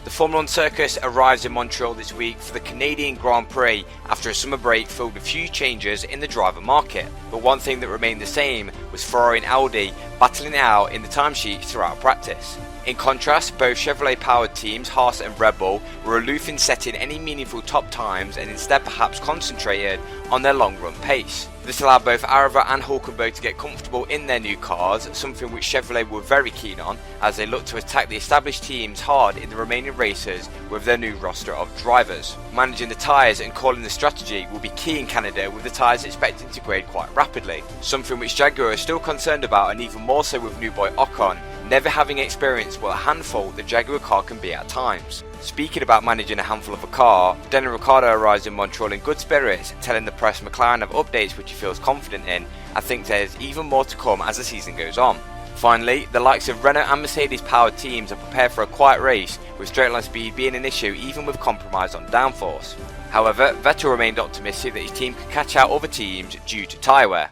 The Formula 1 circus arrives in Montreal this week for the Canadian Grand Prix after a summer break filled with few changes in the driver market. But one thing that remained the same was Ferrari and Audi battling it out in the timesheet throughout practice. In contrast, both Chevrolet-powered teams, Haas and Red Bull, were aloof in setting any meaningful top times and instead perhaps concentrated on their long-run pace. This allowed both Aarava and Hulkenberg to get comfortable in their new cars, something which Chevrolet were very keen on as they looked to attack the established teams hard in the remaining races with their new roster of drivers. Managing the tyres and calling the strategy will be key in Canada, with the tyres expected to grade quite rapidly, something which Jaguar are still concerned about, and even more so with new boy Ocon never having experienced what a handful the Jaguar car can be at times. Speaking about managing a handful of a car, Daniel Ricciardo arrives in Montreal in good spirits, telling the press McLaren have updates which he feels confident in. I think there's even more to come as the season goes on. Finally, the likes of Renault and Mercedes powered teams are prepared for a quiet race, with straight line speed being an issue even with compromise on downforce. However, Vettel remained optimistic that his team could catch out other teams due to tyre wear.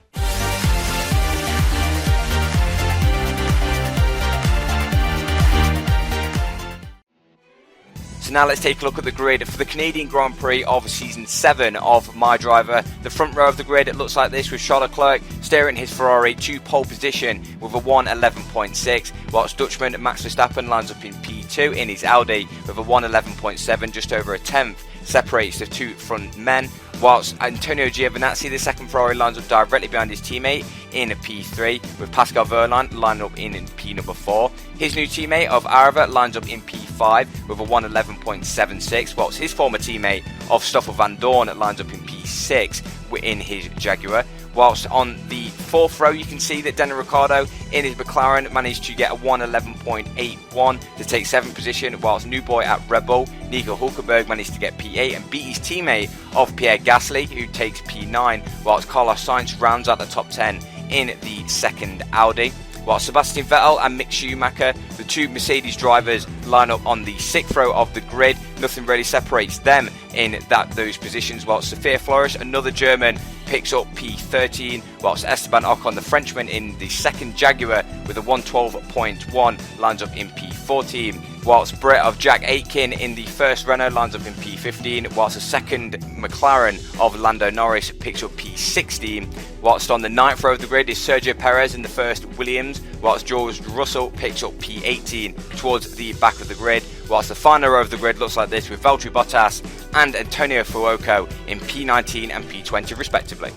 So now let's take a look at the grid for the Canadian Grand Prix of Season 7 of MyDriver. The front row of the grid, it looks like this, with Charles Leclerc steering his Ferrari to pole position with a 1:11.6, whilst Dutchman Max Verstappen lines up in P2 in his Audi with a 1:11.7, just over a tenth, separates the two front men, whilst Antonio Giovinazzi, the second Ferrari, lines up directly behind his teammate in P3, with Pascal Wehrlein lining up in P number 4. His new teammate of Aarava lines up in P5 with a 1:11.76, whilst his former teammate of Stoffel Van Dorn lines up in P6 in his Jaguar. Whilst on the fourth row you can see that Daniel Ricciardo in his McLaren managed to get a 1:11.81 to take 7th position, whilst new boy at Red Bull, Nico Hulkenberg, managed to get P8 and beat his teammate of Pierre Gasly, who takes P9, whilst Carlos Sainz rounds out the top 10 in the second Audi. While Sebastian Vettel and Mick Schumacher, the two Mercedes drivers, line up on the 6th row of the grid. Nothing really separates them in those positions, whilst Sophia Flores, another German, picks up P13, whilst Esteban Ocon, the Frenchman in the second Jaguar with a 1:12.1, lines up in P14, whilst Brett of Jack Aitken in the first Renault lines up in P15, whilst the second McLaren of Lando Norris picks up P16, whilst on the 9th row of the grid is Sergio Perez in the first Williams, whilst George Russell picks up P18 towards the back of the grid, whilst the final row of the grid looks like this, with Valtteri Bottas and Antonio Fuoco in P19 and P20 respectively.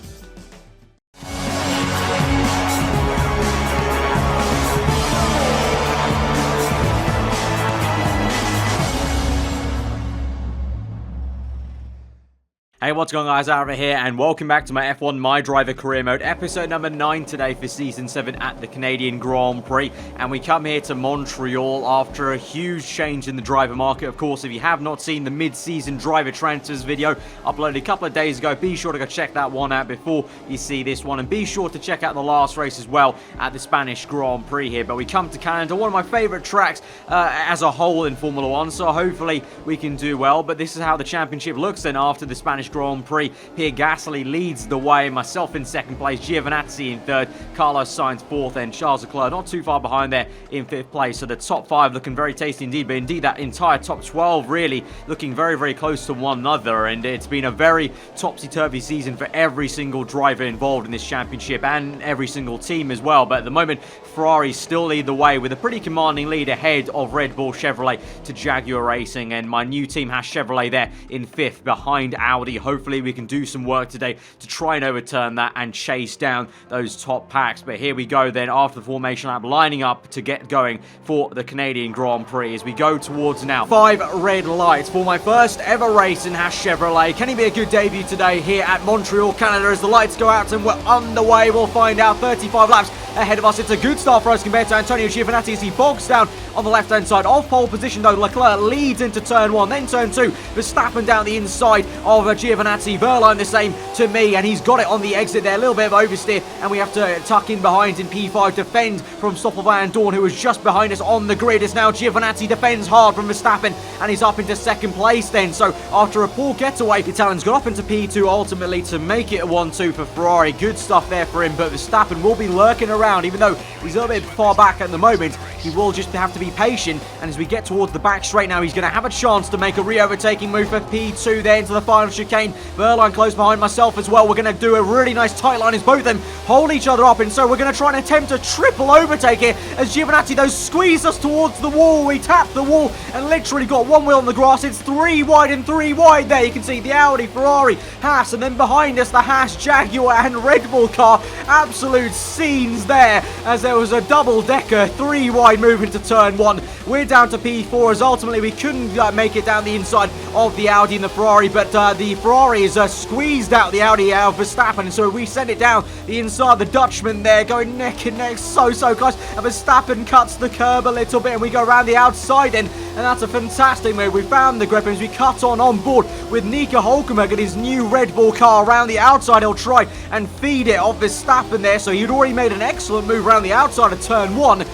Hey, what's going on, guys? Aarava here, and welcome back to my F1 MyDriver Career Mode, episode number 9 today for Season 7 at the Canadian Grand Prix. And we come here to Montreal after a huge change in the driver market. Of course, if you have not seen the mid-season driver transfers video uploaded a couple of days ago, be sure to go check that one out before you see this one. And be sure to check out the last race as well at the Spanish Grand Prix here. But we come to Canada, one of my favourite tracks as a whole in Formula 1, so hopefully we can do well. But this is how the championship looks then after the Spanish Grand Prix. Pierre Gasly leads the way, myself in second place, Giovinazzi in third, Carlos Sainz fourth, and Charles Leclerc not too far behind there in fifth place. So the top 5 looking very tasty indeed, but indeed that entire top 12 really looking very, very close to one another. And it's been a very topsy-turvy season for every single driver involved in this championship and every single team as well. But at the moment, Ferrari still lead the way with a pretty commanding lead ahead of Red Bull, Chevrolet to Jaguar Racing, and my new team has Chevrolet there in 5th behind Audi. Hopefully we can do some work today to try and overturn that and chase down those top packs. But here we go then after the formation lap, lining up to get going for the Canadian Grand Prix as we go towards now 5 red lights for my first ever race in Haas Chevrolet. Can it be a good debut today here at Montreal, Canada, as the lights go out and we're underway? We'll find out. 35 laps ahead of us. It's a good start for us compared to Antonio Giovinazzi as he bogs down on the left-hand side. Off pole position though, Leclerc leads into turn 1, then turn 2. Verstappen down the inside of Giovinazzi Giovinazzi. Verline the same to me, and he's got it on the exit there. A little bit of oversteer, and we have to tuck in behind in P5, defend from Stoffel Van Dorn, who was just behind us on the grid. As now Giovinazzi defends hard from Verstappen, and he's up into second place then. So after a poor getaway, the Italian's got up into P2 ultimately to make it a 1-2 for Ferrari. Good stuff there for him, but Verstappen will be lurking around, even though he's a little bit far back at the moment. He will just have to be patient, and as we get towards the back straight now, he's going to have a chance to make a re-overtaking move for P2 there into the final chicane. Verline close behind myself as well. We're going to do a really nice tight line as both of them hold each other up, and so we're going to try and attempt a triple overtake here as Giovinazzi, though, squeezed us towards the wall. We tapped the wall and literally got one wheel on the grass. It's 3 wide and 3 wide there. You can see the Audi, Ferrari, Haas, and then behind us the Haas, Jaguar, and Red Bull car. Absolute scenes there as there was a double-decker 3 wide move into turn 1. We're down to P4 as ultimately we couldn't make it down the inside of the Audi and the Ferrari, but the Ferrari is squeezed out the Audi out of Verstappen, and so we send it down the inside. The Dutchman there going neck and neck, so close, and Verstappen cuts the curb a little bit, and we go around the outside then, and that's a fantastic move. We found the grip, and as we cut on board with Nico Hulkenberg and his new Red Bull car around the outside, he'll try and feed it off Verstappen there, so he'd already made an excellent move around the outside of turn 1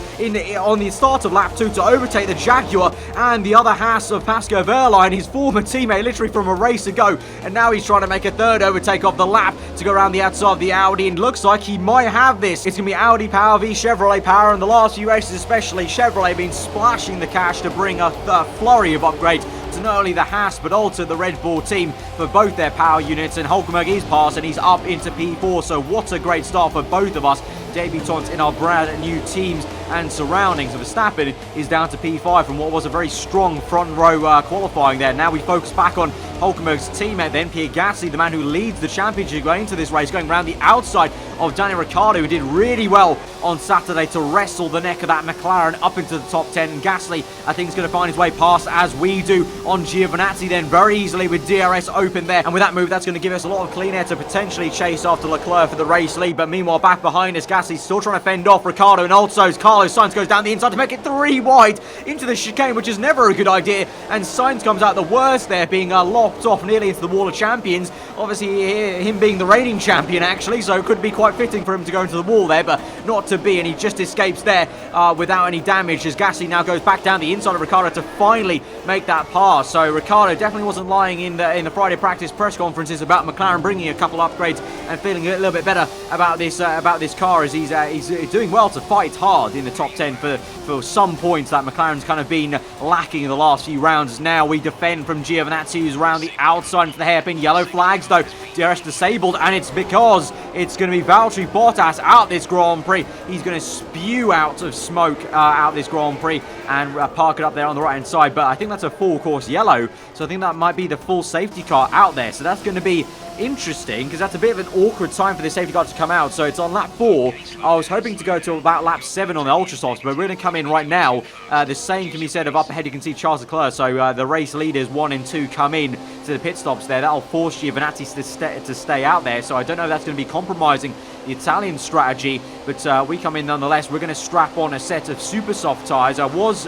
on the start of lap 2 to overtake the Jaguar and the other Haas of Pascal Wehrlein, his former teammate, literally from a race ago, and now he's trying to make a third overtake of the lap to go around the outside of the Audi, and looks like he might have this. It's going to be Audi power v Chevrolet power, and the last few races especially, Chevrolet been splashing the cash to bring a flurry of upgrades to not only the Haas but also the Red Bull team for both their power units, and Hulkenberg is passed and he's up into P4, so what a great start for both of us debutants in our brand new teams and surroundings. And Verstappen is down to P5 from what was a very strong front row qualifying there. Now we focus back on Hulkenberg's teammate then, Pierre Gasly, the man who leads the championship going into this race, going around the outside of Daniel Ricciardo, who did really well on Saturday to wrestle the neck of that McLaren up into the top 10. And Gasly, I think, is going to find his way past, as we do, on Giovinazzi then very easily with DRS open there. And with that move, that's going to give us a lot of clean air to potentially chase after Leclerc for the race lead. But meanwhile, back behind us, Gasly's still trying to fend off Ricciardo, and also Carlos Sainz goes down the inside to make it 3 wide into the chicane, which is never a good idea. And Sainz comes out the worst there, being locked off nearly into the wall of champions. Obviously, him being the reigning champion, actually, so it could be quite fitting for him to go into the wall there, but not to be, and he just escapes there without any damage, as Gasly now goes back down the inside of Ricciardo to finally make that pass. So Ricciardo definitely wasn't lying in the Friday practice press conferences about McLaren bringing a couple upgrades and feeling a little bit better about this car, as he's doing well to fight hard in the top 10 for some points that McLaren's kind of been lacking in the last few rounds. Now we defend from Giovinazzi, who's around the outside into the hairpin. Yellow flags though, DRS disabled, and it's because it's going to be Valtteri Bottas out this Grand Prix. He's going to spew out of smoke out this Grand Prix and park it up there on the right hand side, but I think that's a full course yellow, so I think that might be the full safety car out there, so that's going to be interesting, because that's a bit of an awkward time for the safety car to come out. So it's on lap 4. I was hoping to go to about lap 7 on the ultra softs, but we're going to come in right now. The same can be said of up ahead. You can see Charles Leclerc, so the race leaders 1 and 2 come in to the pit stops there. That'll force Giovinazzi to stay out there, so I don't know if that's going to be compromising the Italian strategy, but we come in nonetheless. We're going to strap on a set of super soft tyres. I was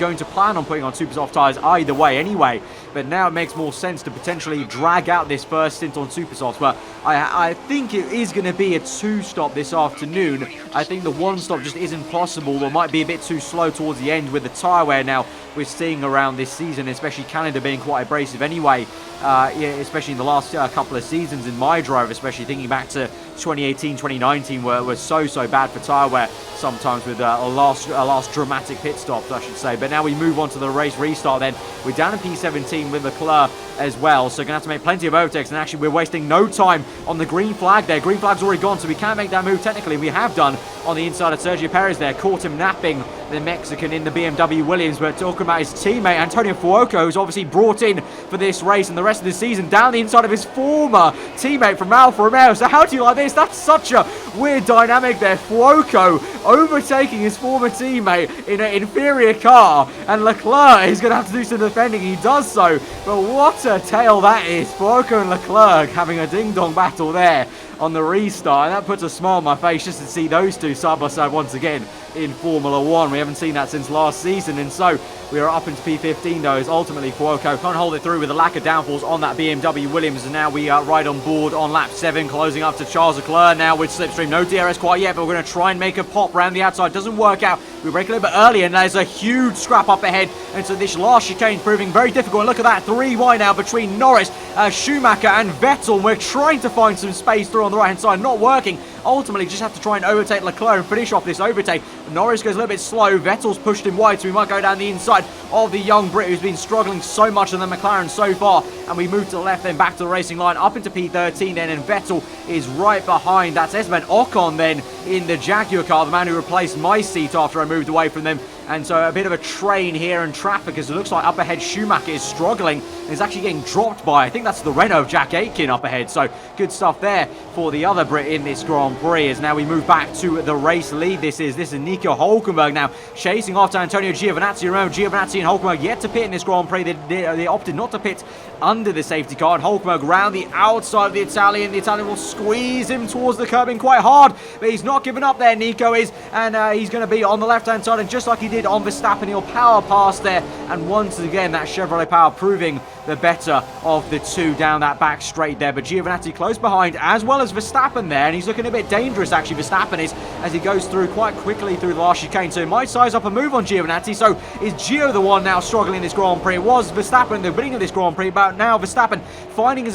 going to plan on putting on super soft tyres either way anyway, but now it makes more sense to potentially drag out this first stint on super softs. But I think it is going to be a 2-stop this afternoon. I think the 1-stop just isn't possible, or might be a bit too slow towards the end with the tyre wear now we're seeing around this season, especially Canada being quite abrasive anyway, especially in the last couple of seasons in MyDriver, especially thinking back to 2018, 2019 were so bad for tyre wear sometimes, with a last dramatic pit stops, I should say. But now we move on to the race restart then. We're down in P17 with Leclerc as well, so going to have to make plenty of overtakes, and actually we're wasting no time on the green flag there. Green flag's already gone, so we can't make that move technically. We have done on the inside of Sergio Perez there, caught him napping, the Mexican in the BMW Williams. But talking about his teammate Antonio Fuoco, who's obviously brought in for this race and the rest of the season, down the inside of his former teammate from Alfa Romeo. So how do you like this? That's such a weird dynamic there. Fuoco overtaking his former teammate in an inferior car, and Leclerc is going to have to do some defending. He does so, but what a tale that is. Fuoco and Leclerc having a ding-dong battle there. on the restart. And that puts a smile on my face just to see those two side by side once again in Formula 1. We haven't seen that since last season, and so we are up into P15 though, as ultimately Cuoco can't hold it through with a lack of downforce on that BMW Williams, and now we are right on board on lap 7, closing up to Charles Leclerc now with slipstream. No DRS quite yet, but we're going to try and make a pop around the outside. Doesn't work out. We break a little bit early, and there's a huge scrap up ahead, and so this last chicane proving very difficult. And look at that, 3 wide now between Norris, Schumacher and Vettel. We're trying to find some space through on the right hand side, not working. Ultimately just have to try and overtake Leclerc and finish off this overtake. Norris goes a little bit slow. Vettel's pushed him wide, so we might go down the inside of the young Brit who's been struggling so much in the McLaren so far. And we move to the left, then back to the racing line, up into P13 then, and Vettel is right behind. That's Esteban Ocon then in the Jaguar car, the man who replaced my seat after I moved away from them. And so a bit of a train here in traffic, as it looks like up ahead Schumacher is struggling and is actually getting dropped by, I think that's the Renault of Jack Aitken up ahead. So good stuff there for the other Brit in this Grand Prix, as now we move back to the race lead. This is Nico Hülkenberg now chasing after Antonio Giovinazzi. Remember, Giovinazzi and Hülkenberg yet to pit in this Grand Prix. They opted not to pit under the safety car, and Hülkenberg round the outside of the Italian. The Italian will squeeze him towards the curbing quite hard, but he's not giving up there, Nico is, and he's going to be on the left-hand side, and just like he did on Verstappen, he'll power past there, and once again that Chevrolet power proving the better of the two down that back straight there. But Giovinazzi close behind, as well as Verstappen there, and he's looking a bit dangerous actually, Verstappen is, as he goes through quite quickly through the last chicane. So he might size up a move on Giovinazzi. So is Gio the one now struggling in this Grand Prix? It was Verstappen at the beginning of this Grand Prix, but now Verstappen finding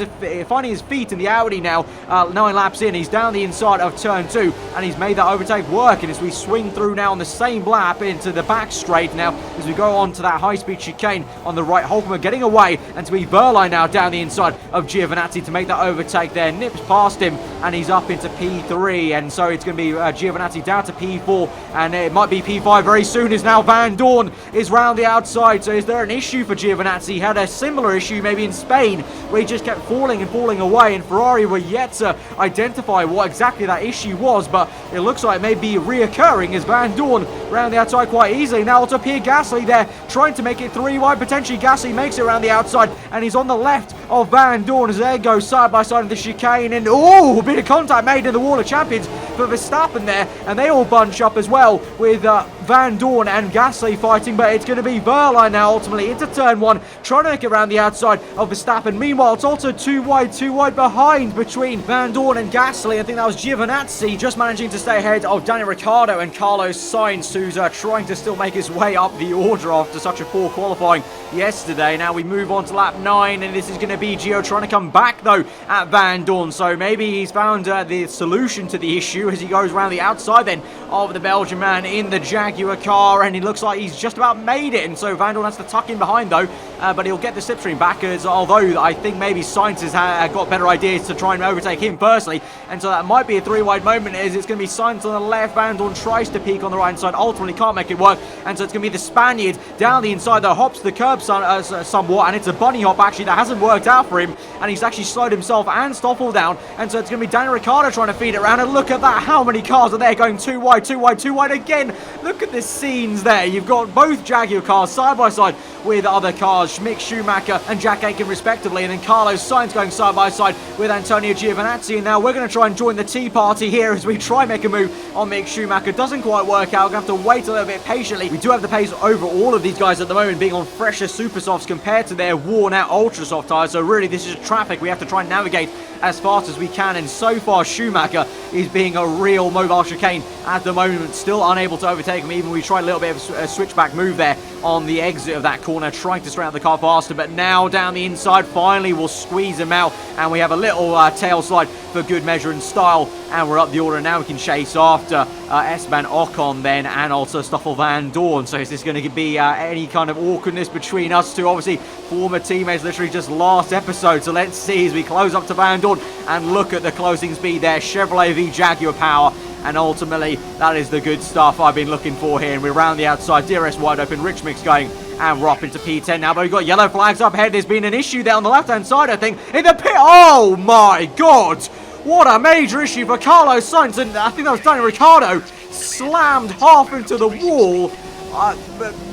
his feet in the Audi now, 9 laps in. He's down the inside of turn 2, and he's made that overtake work. And as we swing through now on the same lap into the back straight now, as we go on to that high-speed chicane on the right, Hülkenberg getting away, and to be Verline now down the inside of Giovinazzi to make that overtake there. Nips past him, and he's up into P3, and so it's going to be Giovinazzi down to P4, and it might be P5 very soon, as now Van Dorn is round the outside. So is there an issue for Giovinazzi? He had a similar issue maybe in Spain, where he just kept falling and falling away, and Ferrari were yet to identify what exactly that issue was, but it looks like it may be reoccurring, as Van Dorn round the outside quite easily. Now it's up here, Gasly there, trying to make it 3 wide, potentially Gasly makes it around the outside, and he's on the left of Van Dorn as they go side by side in the chicane, and a bit of contact made in the Wall of Champions for Verstappen there, and they all bunch up as well with Van Dorn and Gasly fighting. But it's going to be Verline now ultimately into turn 1, trying to make it around the outside of Verstappen. Meanwhile, it's also too wide behind between Van Dorn and Gasly. I think that was Giovinazzi just managing to stay ahead of Daniel Ricciardo and Carlos Sainz, who's trying to still make his way up the order after such a poor qualifying yesterday. Now we move on to lap 9, and this is going to be Gio trying to come back though at Van Dorn. So maybe he's found the solution to the issue as he goes around the outside then of the Belgian man in the Jaguar car, and it looks like he's just about made it. And so Van Dorn has to tuck in behind though, but he'll get the slipstream back, as although I think maybe Sainz has got better ideas to try and overtake him personally, and so that might be a 3 wide moment, as it's going to be Sainz on the left. Van Dorn tries to peak on the right hand side, ultimately can't make it work, and so it's going to be the Spaniard down the inside that hops the curb somewhat, and it's a bunny hop actually that hasn't worked out for him, and he's actually slowed himself and Stoffel down, and so it's going to be Daniel Ricciardo trying to feed it around. And look at that, how many cars are there going 2 wide again. Look at the scenes there. You've got both Jaguar cars side by side with other cars, Mick Schumacher and Jack Aitken respectively, and then Carlos Sainz going side by side with Antonio Giovinazzi. And now we're going to try and join the tea party here as we try and make a move on Mick Schumacher. Doesn't quite work out. We're going to have to wait a little bit patiently. We do have the pace over all of these guys at the moment, being on fresher super softs compared to their worn out ultra soft tyres. So really this is traffic we have to try and navigate as fast as we can, and so far Schumacher is being a real mobile chicane at the moment, still unable to overtake him. Even we tried a little bit of a switchback move there on the exit of that corner, trying to surround the car faster, but now down the inside finally we'll squeeze him out, and we have a little tail slide for good measure and style, and we're up the order. Now we can chase after Esteban Ocon then, and also Stoffel Van Dorn. So is this going to be any kind of awkwardness between us two? Obviously former teammates literally just last episode, so let's see as we close up to Van Dorn, and look at the closing speed there, Chevrolet v Jaguar power, and ultimately that is the good stuff I've been looking for here. And we're around the outside, DRS wide open, rich mix going, and we're up into P10 now, but we've got yellow flags up ahead. There's been an issue there on the left hand side, I think, in the pit. Oh my god, what a major issue for Carlos Sainz, and I think that was Daniel Ricciardo slammed half into the wall.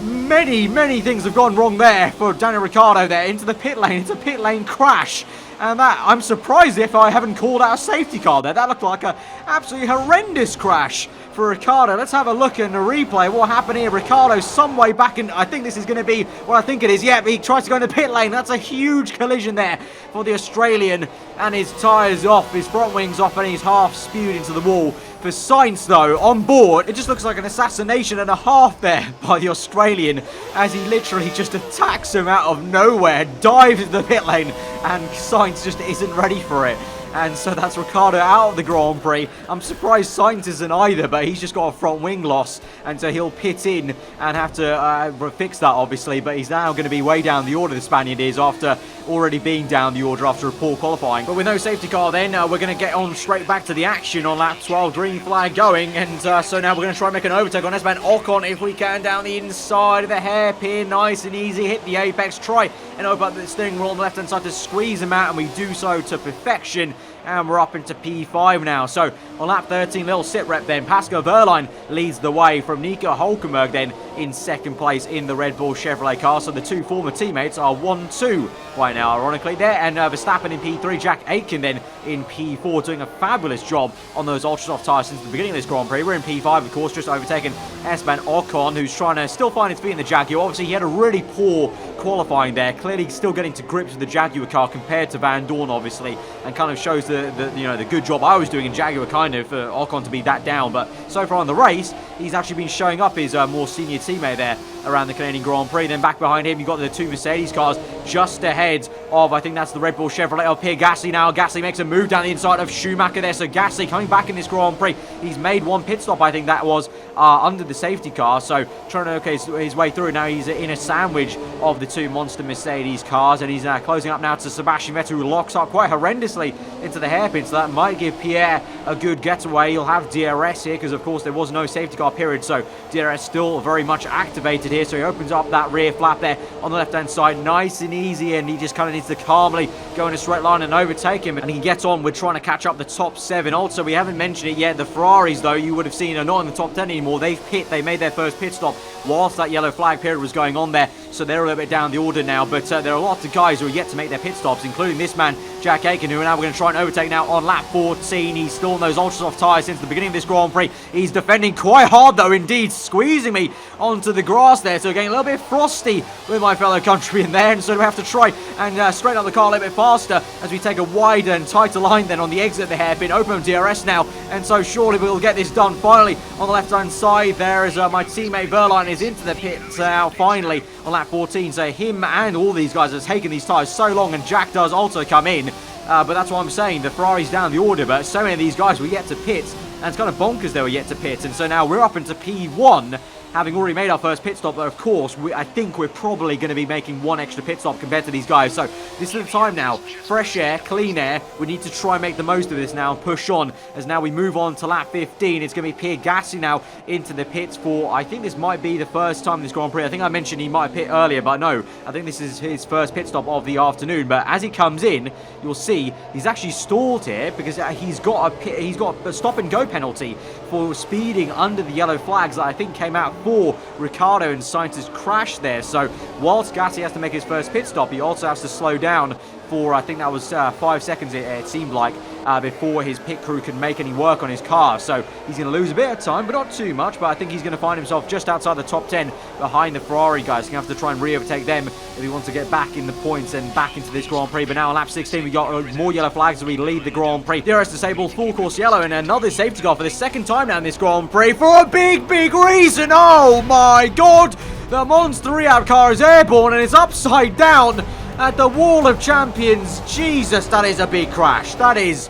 Many things have gone wrong there for Daniel Ricciardo there, into the pit lane. It's a pit lane crash, And that, I'm surprised if I haven't called out a safety car there. That looked like a absolutely horrendous crash for Ricciardo. Let's have a look in the replay. What happened here? Ricciardo some way back in, I think this is going to be what I think it is. Yeah, he tries to go in the pit lane. That's a huge collision there for the Australian, and his tyres off, his front wings off, and he's half spewed into the wall. For Sainz, though, on board, it just looks like an assassination and a half there by the Australian, as he literally just attacks him out of nowhere, dives into the pit lane, and Sainz just isn't ready for it. And so that's Ricciardo out of the Grand Prix. I'm surprised Sainz isn't either, but he's just got a front wing loss, and so he'll pit in and have to fix that, obviously. But he's now going to be way down the order, the Spaniard is, after already being down the order after a poor qualifying. But with no safety car then, we're going to get on straight back to the action on lap 12, green flag going. And so now we're going to try and make an overtake on Esteban Ocon if we can, down the inside of the hairpin, nice and easy, hit the apex, try and open up the steering wheel on the left hand side to squeeze him out, and we do so to perfection. And we're up into P5 now. So on lap 13, little sit rep then. Pascal Wehrlein leads the way from Nico Hulkenberg then in second place in the Red Bull Chevrolet car. So the two former teammates are 1-2 right now, ironically there. And Verstappen in P3, Jack Aitken then in P4, doing a fabulous job on those ultra soft tyres since the beginning of this Grand Prix. We're in P5, of course, just overtaken Esteban Ocon, who's trying to still find his feet in the Jaguar. Obviously, he had a really poor qualifying there, clearly still getting to grips with the Jaguar car compared to Van Dorn, obviously, and kind of shows the good job I was doing in Jaguar, kind of, for Ocon to be that down. But so far in the race, he's actually been showing up his more senior teammate there around the Canadian Grand Prix. Then back behind him, you've got the two Mercedes cars just ahead of, I think that's the Red Bull Chevrolet of Pierre Gasly now. Gasly makes a move down the inside of Schumacher there. So Gasly coming back in this Grand Prix. He's made one pit stop, I think that was, under the safety car. So trying to work his way through. Now he's in a sandwich of the two monster Mercedes cars. And he's closing up now to Sebastian Vettel, who locks up quite horrendously into the hairpin. So that might give Pierre a good getaway. He'll have DRS here because, of course, there was no safety car period. So DRS still very much activated here. So he opens up that rear flap there on the left-hand side. Nice and easy. And he just kind of needs to calmly go in a straight line and overtake him. And he gets on with trying to catch up the top 7. Also, we haven't mentioned it yet. The Ferraris, though, you would have seen are not in the top 10 anymore. They made their first pit stop whilst that yellow flag period was going on there. So they're a little bit down the order now. But there are lots of guys who are yet to make their pit stops, including this man, Jack Aitken, who now we're going to try and overtake now on lap 14. He's still on those ultra soft tyres since the beginning of this Grand Prix. He's defending quite hard, though, indeed, squeezing me onto the grass there. So getting a little bit frosty with my fellow countryman there. And so we have to try and straighten up the car a little bit faster as we take a wider and tighter line then on the exit of the hairpin. Open DRS now. And so surely we'll get this done finally on the left-hand side there as my teammate Wehrlein is into the pits now finally on lap 14. So him and all these guys have taken these tyres so long, and Jack does also come in. But that's what I'm saying. The Ferrari's down the order, but so many of these guys were yet to pit, and it's kind of bonkers they were yet to pit. And so now we're up into P1, having already made our first pit stop. But of course, I think we're probably going to be making one extra pit stop compared to these guys. So this is the time now. Fresh air, clean air. We need to try and make the most of this now and push on. As now we move on to lap 15. It's going to be Pierre Gasly now into the pits for, I think this might be the first time in this Grand Prix. I think I mentioned he might pit earlier, but no. I think this is his first pit stop of the afternoon. But as he comes in, you'll see he's actually stalled here because he's got a stop and go penalty for speeding under the yellow flags that I think came out for Ricciardo and Sainz's crash there. So whilst Gasly has to make his first pit stop, he also has to slow down for, I think that was 5 seconds it seemed like, before his pit crew can make any work on his car. So he's going to lose a bit of time, but not too much. But I think he's going to find himself just outside the top 10 behind the Ferrari guys. He's going to have to try and re-overtake them if he wants to get back in the points and back into this Grand Prix. But now on lap 16, we got more yellow flags as we lead the Grand Prix. DRS disabled, full course yellow, and another safety car for the second time now in this Grand Prix for a big reason. Oh my God! The Monster Rehab car is airborne and it's upside down at the Wall of Champions. Jesus, that is a big crash. That is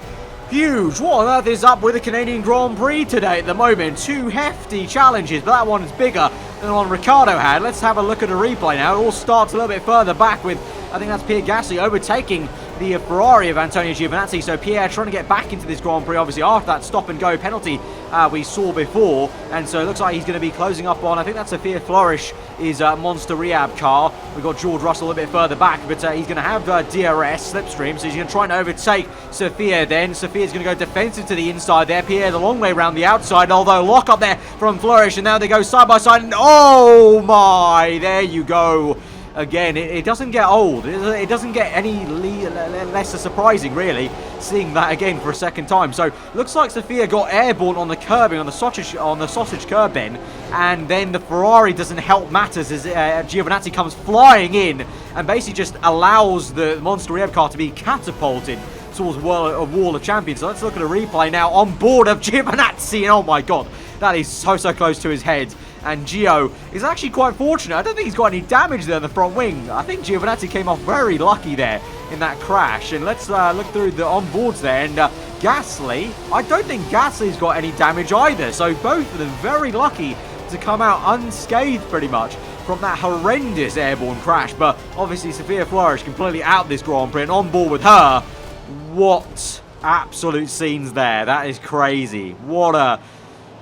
huge. What on earth is up with the Canadian Grand Prix today at the moment? Two hefty challenges, but that one's bigger than the one Ricciardo had. Let's have a look at a replay now. It all starts a little bit further back with, I think that's Pierre Gasly overtaking the Ferrari of Antonio Giovinazzi. So Pierre trying to get back into this Grand Prix, obviously after that stop and go penalty we saw before. And so it looks like he's going to be closing up on, I think that's Sophia Flourish, his Monster Rehab car. We've got George Russell a little bit further back, but he's going to have DRS, slipstream, so he's going to try and overtake Sophia then. Sophia's going to go defensive to the inside there. Pierre the long way around the outside, although lock up there from Flourish, and now they go side by side, and oh my, there you go. again, it doesn't get old. It doesn't get any less surprising, really, seeing that again for a second time. So looks like Sophia got airborne on the curbing, on the sausage curb then, and then the Ferrari doesn't help matters as Giovinazzi comes flying in and basically just allows the Monster Rev car to be catapulted towards a wall of champions. So let's look at a replay now on board of Giovinazzi, and oh my god, that is so close to his head. And Gio is actually quite fortunate. I don't think he's got any damage there on the front wing. I think Giovinazzi came off very lucky there in that crash. And let's look through the onboards there. And Gasly, I don't think Gasly's got any damage either. So both of them very lucky to come out unscathed pretty much from that horrendous airborne crash. But obviously Sophia Flores completely out this Grand Prix, and on board with her, what absolute scenes there. That is crazy. What a...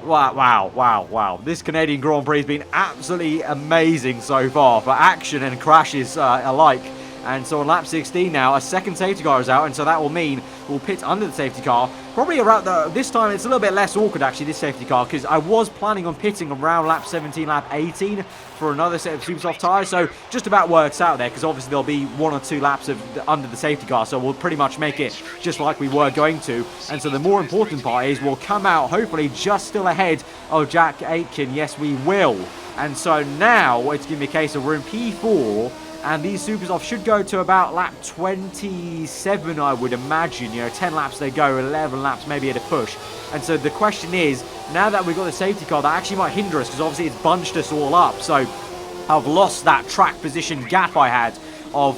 Wow. This Canadian Grand Prix has been absolutely amazing so far for action and crashes alike. And so on lap 16 now, a second safety car is out, and so that will mean we'll pit under the safety car. Probably around this time, it's a little bit less awkward actually, this safety car, because I was planning on pitting around lap 17, lap 18 for another set of super soft tyres. So just about works out there, because obviously there'll be 1 or 2 laps of under the safety car, so we'll pretty much make it just like we were going to. And so the more important part is we'll come out hopefully just still ahead of Jack Aitken. Yes, we will. And so now it's going to be a case of we're in P4. And these super softs should go to about lap 27, I would imagine. 10 laps they go, 11 laps maybe at a push. And so the question is, now that we've got the safety car, that actually might hinder us, because obviously it's bunched us all up. So I've lost that track position gap I had of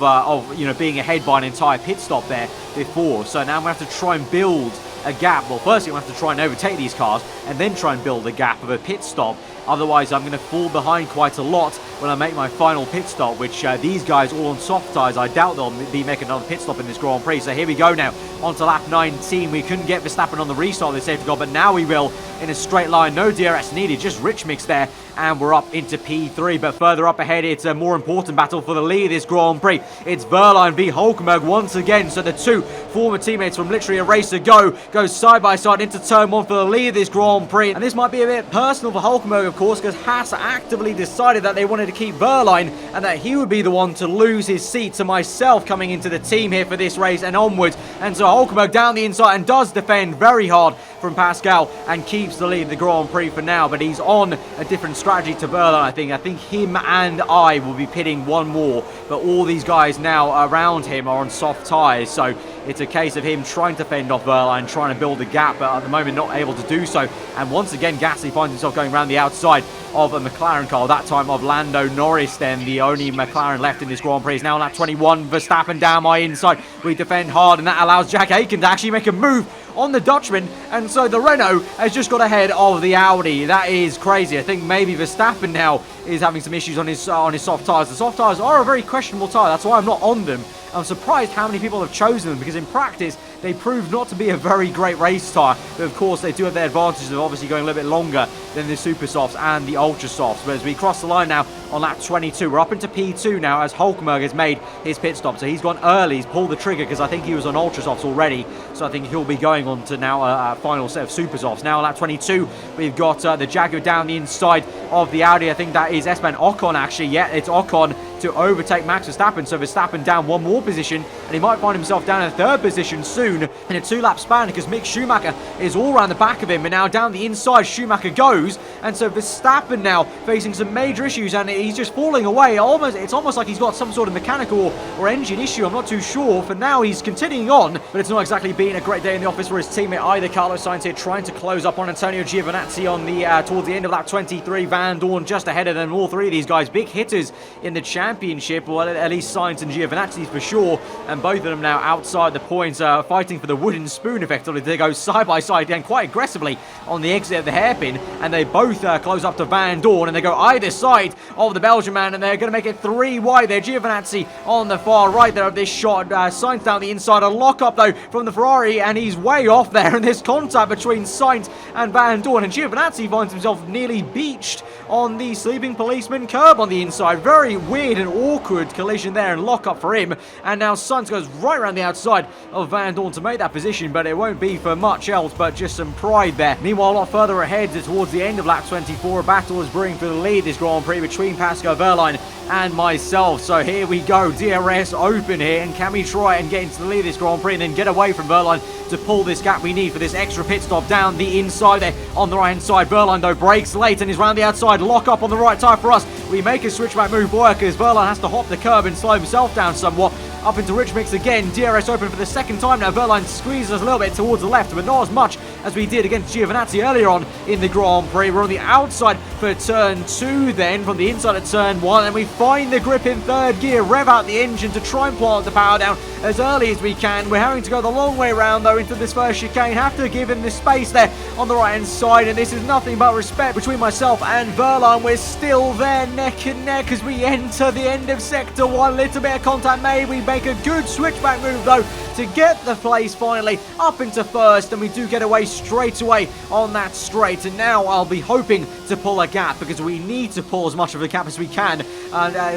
being ahead by an entire pit stop there before. So now I'm going to have to try and build a gap. Well, firstly, I'm going to have to try and overtake these cars, and then try and build a gap of a pit stop. Otherwise, I'm going to fall behind quite a lot when I make my final pit stop, which these guys all on soft tyres, I doubt they'll be making another pit stop in this Grand Prix. So here we go now, onto lap 19. We couldn't get Verstappen on the restart of the safety car, but now we will in a straight line. No DRS needed, just rich mix there, and we're up into P3. But further up ahead, it's a more important battle for the lead of this Grand Prix. It's Wehrlein v Hulkenberg once again. So the two former teammates from literally a race ago go side by side into turn 1 for the lead of this Grand Prix. And this might be a bit personal for Hulkenberg, of course, because Haas actively decided that they wanted to keep Wehrlein and that he would be the one to lose his seat to myself coming into the team here for this race and onwards. And so Hulkenberg down the inside and does defend very hard from Pascal and keeps the lead of the Grand Prix for now. But he's on a different strategy to Wehrlein, I think. I think him and I will be pitting one more. But all these guys now around him are on soft tyres. So it's a case of him trying to fend off Wehrlein, trying to build a gap, but at the moment not able to do so. And once again, Gasly finds himself going around the outside of a McLaren car, that time of Lando Norris then. The only McLaren left in this Grand Prix is now on lap 21. Verstappen down my inside. We defend hard, and that allows Jack Aitken to actually make a move on the Dutchman, and so the Renault has just got ahead of the Audi. That is crazy. I think maybe Verstappen now is having some issues on his soft tyres. The soft tyres are a very questionable tyre, that's why I'm not on them. I'm surprised how many people have chosen them, because in practice they prove not to be a very great race tyre. But of course they do have their advantages of obviously going a little bit longer than the super softs and the ultra softs. But as we cross the line now on lap 22, we're up into P2 now as Hulkenberg has made his pit stop. So he's gone early, he's pulled the trigger, because I think he was on ultra softs already. So I think he'll be going on to now a final set of super softs. Now on lap 22, we've got the Jaguar down the inside of the Audi. I think that is Esteban Ocon actually. Yeah, it's Ocon to overtake Max Verstappen. So Verstappen down one more position, and he might find himself down in a third position soon in a 2-lap span, because Mick Schumacher is all around the back of him, and now down the inside Schumacher goes. And so Verstappen now facing some major issues, and he's just falling away. It's almost like he's got some sort of mechanical or engine issue. I'm not too sure. For now he's continuing on, but it's not exactly been a great day in the office for his teammate either. Carlos Sainz here trying to close up on Antonio Giovinazzi on the towards the end of lap 23. Van Dorn just ahead of them. All three of these guys big hitters in the championship, well at least Sainz and Giovinazzi for sure, and both of them now outside the points, fighting for the wooden spoon effectively. They go side by side again quite aggressively on the exit of the hairpin, and they both close up to Van Dorn, and they go either side of the Belgian man, and they're going to make it 3 wide there. Giovinazzi on the far right there of this shot. Sainz down the inside. A lock up though from the Ferrari, and he's way off there, and there's contact between Sainz and Van Dorn, and Giovinazzi finds himself nearly beached on the sleeping policeman curb on the inside. Very weird and awkward collision there, and lock up for him. And now Sainz goes right around the outside of Van Dorn able to make that position, but it won't be for much else but just some pride there. Meanwhile, a lot further ahead towards the end of lap 24, a battle is brewing for the lead this Grand Prix between Pascal Wehrlein and myself. So here we go, DRS open here, and can we try and get into the lead of this Grand Prix and then get away from Wehrlein to pull this gap we need for this extra pit stop down the inside there on the right hand side. Wehrlein though breaks late and is round the outside, lock up on the right tyre for us. We make a switchback move work as Wehrlein has to hop the curb and slow himself down somewhat. Up into Rich Mix again, DRS open for the second time now. Wehrlein squeezes us a little bit towards the left, but not as much as we did against Giovinazzi earlier on in the Grand Prix. We're on the outside for turn 2 then, from the inside of turn 1, and we find the grip in third gear, rev out the engine to try and plant the power down as early as we can. We're having to go the long way around though into this first chicane, have to give him the space there on the right hand side, and this is nothing but respect between myself and Wehrlein. We're still there neck and neck as we enter the end of sector 1. Little bit of contact made, we make a good switchback move though to get the place finally up into first, and we do get away straight away on that straight. And now I'll be hoping to pull a gap, because we need to pull as much of a gap as we can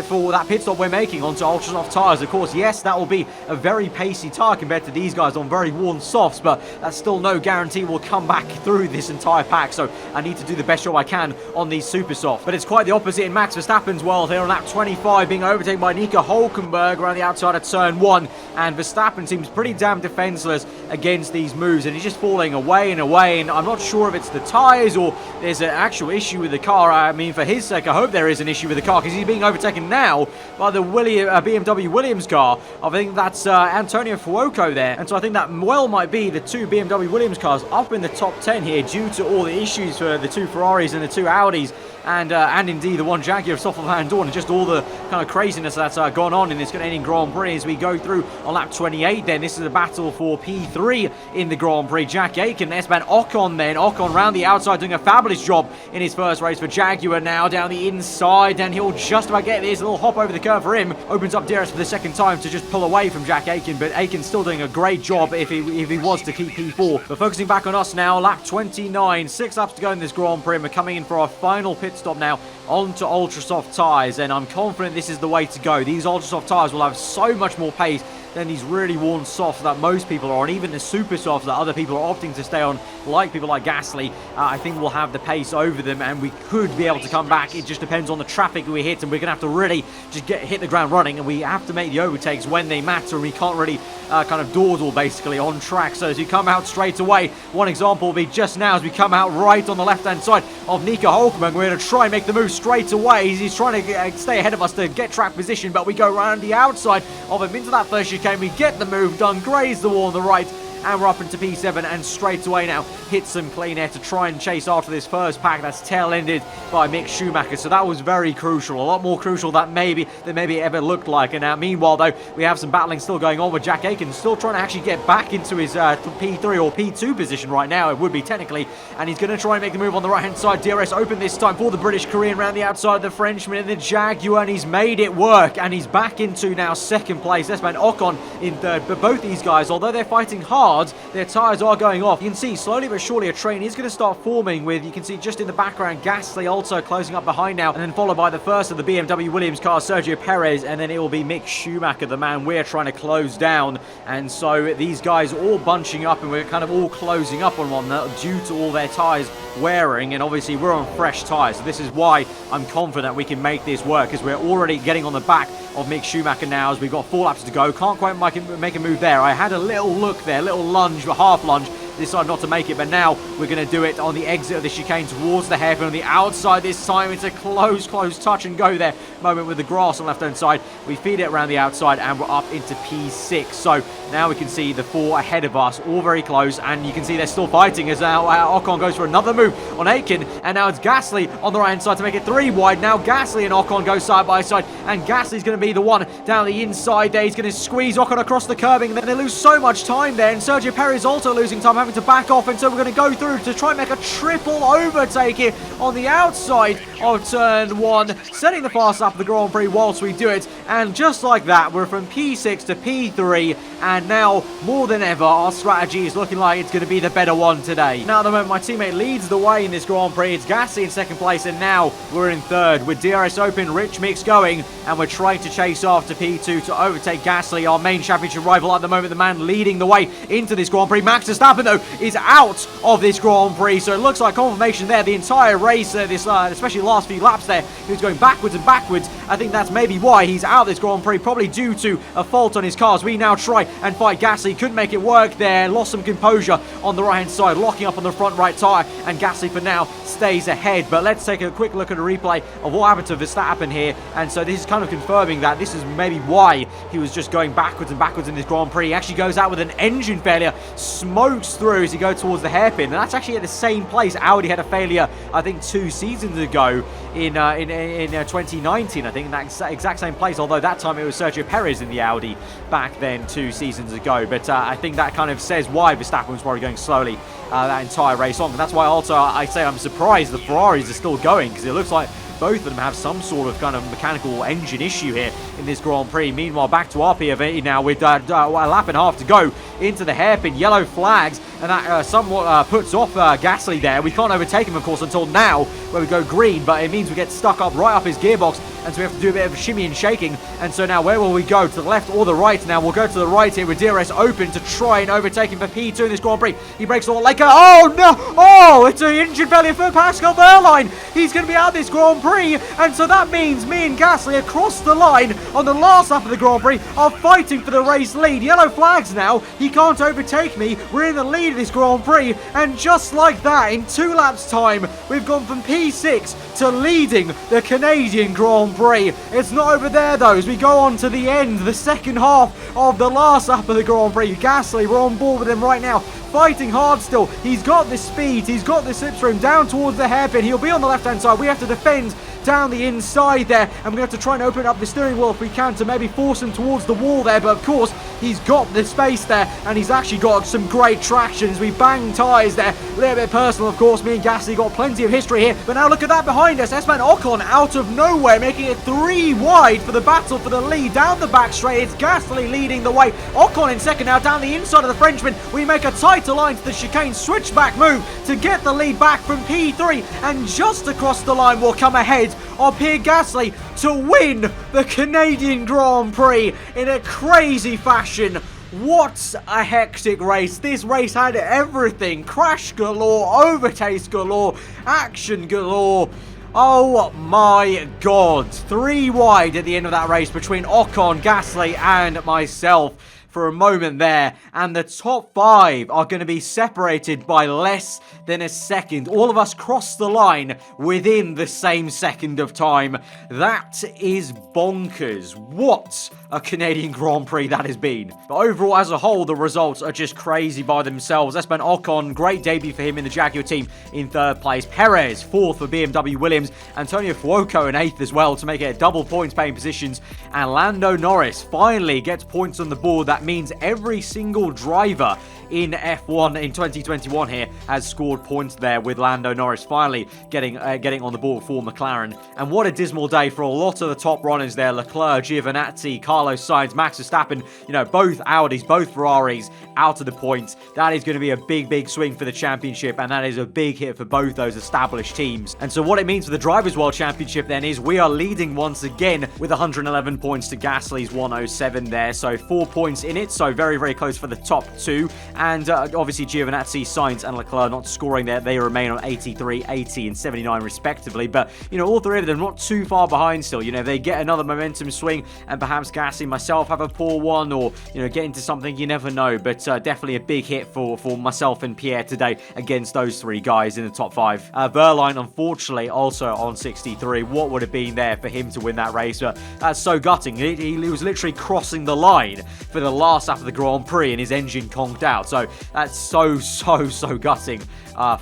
for that pit stop we're making onto ultra soft tyres. Of course, yes, that will be a very pacey tyre compared to these guys on very worn softs, but that's still no guarantee we'll come back through this entire pack, so I need to do the best job I can on these super soft. But it's quite the opposite in Max Verstappen's world here on lap 25, being overtaken by Nico Hülkenberg around the outside of turn 1, and Verstappen seems pretty damn defenseless against these moves, and he's just falling away and away, and I'm not sure if it's the tyres or there's an actual issue with the car. I mean, for his sake, I hope there is an issue with the car, because he's being overtaken now by the BMW Williams car. I think that's Antonio Fuoco there, and so I think that well might be the two BMW Williams cars up in the top 10 here due to all the issues for the two Ferraris and the two Audis, and indeed the one Jaguar of Stoffel Van Dorn, and just all the kind of craziness that's gone on in this Canadian Grand Prix as we go through on lap 28 then. This is a battle for P3 in the Grand Prix. Jack Aitken, Esteban Ocon then. Ocon round the outside doing a fabulous job in his first race for Jaguar now down the inside, and he'll just about get this. A little hop over the curve for him. Opens up DRS for the second time to just pull away from Jack Aitken, but Aiken's still doing a great job if he was to keep P4. But focusing back on us now, lap 29, 6 laps to go in this Grand Prix, and we're coming in for our final pit stop now onto ultra soft tyres, and I'm confident this is the way to go. These ultra soft tyres will have so much more pace than these really worn softs that most people are on, even the super softs that other people are opting to stay on, like people like Gasly. I think we'll have the pace over them, and we could be able to come back. It just depends on the traffic we hit, and we're going to have to really just hit the ground running, and we have to make the overtakes when they matter, and we can't really kind of dawdle basically on track. So as we come out straight away, one example will be just now as we come out right on the left hand side of Nico Hülkenberg. We're going to try and make the move straight away. He's trying to stay ahead of us to get track position, but we go around the outside of him into that first chicane. We get the move done, graze the wall on the right, and we're up into P7, and straight away now hit some clean air to try and chase after this first pack that's tail-ended by Mick Schumacher. So that was very crucial, a lot more crucial than maybe it ever looked like. And now meanwhile though, we have some battling still going on with Jack Aitken, still trying to actually get back into his P3 or P2 position right now, it would be technically, and he's going to try and make the move on the right hand side. DRS open this time for the British Korean around the outside of the Frenchman in the Jaguar, and he's made it work, and he's back into now second place. Esteban Ocon in third, but both these guys, although they're fighting hard, their tyres are going off. You can see slowly but surely a train is going to start forming with, you can see just in the background, Gasly also closing up behind now, and then followed by the first of the BMW Williams cars, Sergio Perez, and then it will be Mick Schumacher, the man we're trying to close down. And so these guys are all bunching up, and we're kind of all closing up on one due to all their tyres wearing, and obviously we're on fresh tyres, so this is why I'm confident we can make this work, because we're already getting on the back of Mick Schumacher now as we've got 4 laps to go. Can't quite make a move there. I had a little look there, little lunge, a half lunge, decided not to make it, but now we're going to do it on the exit of the chicane towards the hairpin on the outside this time. It's a close touch and go there moment with the grass on the left hand side. We feed it around the outside, and we're up into P6. So now we can see the 4 ahead of us, all very close, and you can see they're still fighting as now Ocon goes for another move on Aitken, and now it's Gasly on the right hand side to make it 3 wide. Now Gasly and Ocon go side by side, and Gasly's going to be the one down the inside there. He's going to squeeze Ocon across the curbing, and then they lose so much time there, and Sergio Perez also losing time, having to back off, and so we're going to go through to try and make a triple overtake here on the outside of turn 1, setting the fast lap of the Grand Prix whilst we do it. And just like that, we're from P6 to P3, and now, more than ever, our strategy is looking like it's going to be the better one today. Now, at the moment, my teammate leads the way in this Grand Prix. It's Gasly in second place, and now we're in third with DRS open, Rich Mix going, and we're trying to chase after P2 to overtake Gasly, our main championship rival at the moment, the man leading the way into this Grand Prix. Max Verstappen, though, is out of this Grand Prix, so it looks like confirmation there. The entire race, especially the last few laps there, he was going backwards and backwards. I think that's maybe why he's out of this Grand Prix, probably due to a fault on his cars. We now try and fight Gasly. Couldn't make it work there. Lost some composure on the right-hand side, locking up on the front right tyre, and Gasly for now stays ahead. But let's take a quick look at a replay of what happened to Verstappen here. And so this is kind of confirming that this is maybe why he was just going backwards and backwards in this Grand Prix. He actually goes out with an engine failure, smokes through as he goes towards the hairpin, and that's actually at the same place Audi had a failure, I think, 2 seasons ago in 2019. I think in that exact same place, although that time it was Sergio Perez in the Audi back then 2 seasons ago. But I think that kind of says why Verstappen was probably going slowly that entire race on. And that's why also I say I'm surprised the Ferraris are still going, because it looks like both of them have some sort of kind of mechanical engine issue here in this Grand Prix. Meanwhile, back to our PV now with a lap and a half to go into the hairpin. Yellow flags, and that somewhat puts off Gasly there. We can't overtake him, of course, until now, where we go green, but it means we get stuck up right up his gearbox, and so we have to do a bit of shimmy and shaking. And so now, where will we go? To the left or the right? Now, we'll go to the right here with DRS open to try and overtake him for P2 in this Grand Prix. He breaks all like a... Oh, no! Oh, it's an engine failure for Pascal Wehrlein. He's going to be out of this Grand Prix, and so that means me and Gasly across the line on the last lap of the Grand Prix are fighting for the race lead. Yellow flags now. He can't overtake me. We're in the lead of this Grand Prix, and just like that, in 2 laps' time, we've gone from P6 to leading the Canadian Grand Prix. It's not over there, though, as we go on to the end, the second half of the last lap of the Grand Prix. Gasly, we're on board with him right now, fighting hard still. He's got the speed, he's got the slipstream down towards the hairpin. He'll be on the left-hand side. We have to defend down the inside there, and we're going to have to try and open up the steering wheel if we can to maybe force him towards the wall there. But of course, he's got the space there, and he's actually got some great traction as we bang tyres there. A little bit personal, of course. Me and Gasly got plenty of history here, but now look at that behind us. Esteban Ocon out of nowhere, making it 3 wide for the battle for the lead down the back straight. It's Gasly leading the way. Ocon in second now, down the inside of the Frenchman. We make a tighter line to the chicane switchback move to get the lead back from P3, and just across the line will come ahead of Pierre Gasly to win the Canadian Grand Prix in a crazy fashion. What a hectic race. This race had everything. Crash galore, overtakes galore, action galore. Oh my god. 3 wide at the end of that race between Ocon, Gasly and myself for a moment there, and the top 5 are going to be separated by less than a second. All of us cross the line within the same second of time. That is bonkers. What a Canadian Grand Prix that has been. But overall, as a whole, the results are just crazy by themselves. Esteban Ocon, great debut for him in the Jaguar team in 3rd place. Perez, 4th for BMW Williams. Antonio Fuoco in 8th as well to make it double points paying positions. And Lando Norris finally gets points on the board. That means every single driver in F1 in 2021 here has scored points there, with Lando Norris finally getting on the board for McLaren. And what a dismal day for a lot of the top runners there. Leclerc, Giovinazzi, Carlos Sainz, Max Verstappen, both Audis, both Ferraris out of the points. That is going to be a big swing for the championship, and that is a big hit for both those established teams. And so what it means for the Drivers' World Championship then is we are leading once again with 111 points to Gasly's 107 there. So 4 points in it, so very close for the top 2. And obviously Giovinazzi, Sainz and Leclerc not scoring there. They remain on 83, 80 and 79 respectively. But, all 3 of them not too far behind still. They get another momentum swing, and perhaps Gasly, myself have a poor one, or, get into something, you never know. But definitely a big hit for myself and Pierre today against those 3 guys in the top 5. Wehrlein, unfortunately, also on 63. What would have been there for him to win that race? But that's so gutting. He was literally crossing the line for the last lap of the Grand Prix, and his engine conked out. out. So that's so gutting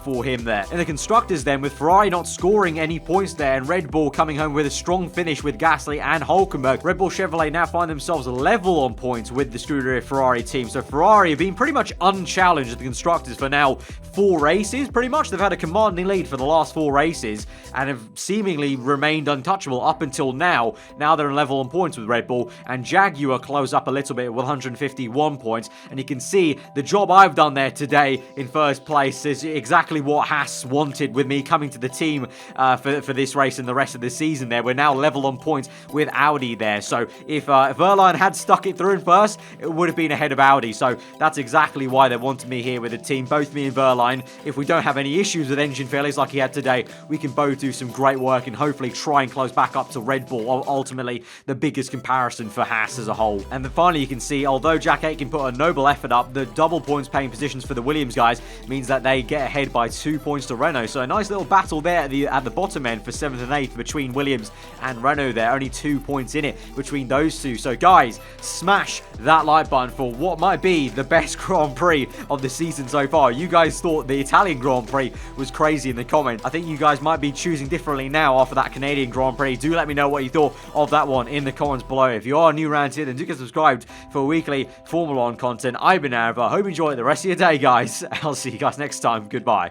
for him there. In the Constructors then, with Ferrari not scoring any points there and Red Bull coming home with a strong finish with Gasly and Hülkenberg, Red Bull Chevrolet now find themselves level on points with the Scuderia Ferrari team. So Ferrari have been pretty much unchallenged at the Constructors for now 4 races. Pretty much they've had a commanding lead for the last 4 races and have seemingly remained untouchable up until now. Now they're in level on points with Red Bull, and Jaguar close up a little bit with 151 points. And you can see the job I've done there today in first place is exactly what Haas wanted with me coming to the team for this race and the rest of the season there. We're now level on points with Audi there. So if Wehrlein had stuck it through in first, it would have been ahead of Audi. So that's exactly why they wanted me here with the team, both me and Wehrlein. If we don't have any issues with engine failures like he had today, we can both do some great work and hopefully try and close back up to Red Bull, ultimately the biggest comparison for Haas as a whole. And then finally you can see, although Jack Aitken put a noble effort up, the double points paying positions for the Williams guys means that they get ahead by 2 points to Renault. So a nice little battle there at the bottom end for 7th and 8th between Williams and Renault there. Only 2 points in it between those two. So guys, smash that like button for what might be the best Grand Prix of the season so far. You guys thought the Italian Grand Prix was crazy in the comments. I think you guys might be choosing differently now after that Canadian Grand Prix. Do let me know what you thought of that one in the comments below. If you are new around here, then do get subscribed for weekly Formula 1 content. I've been aarava. Hope you enjoy the rest of your day, guys. I'll see you guys next time. Goodbye.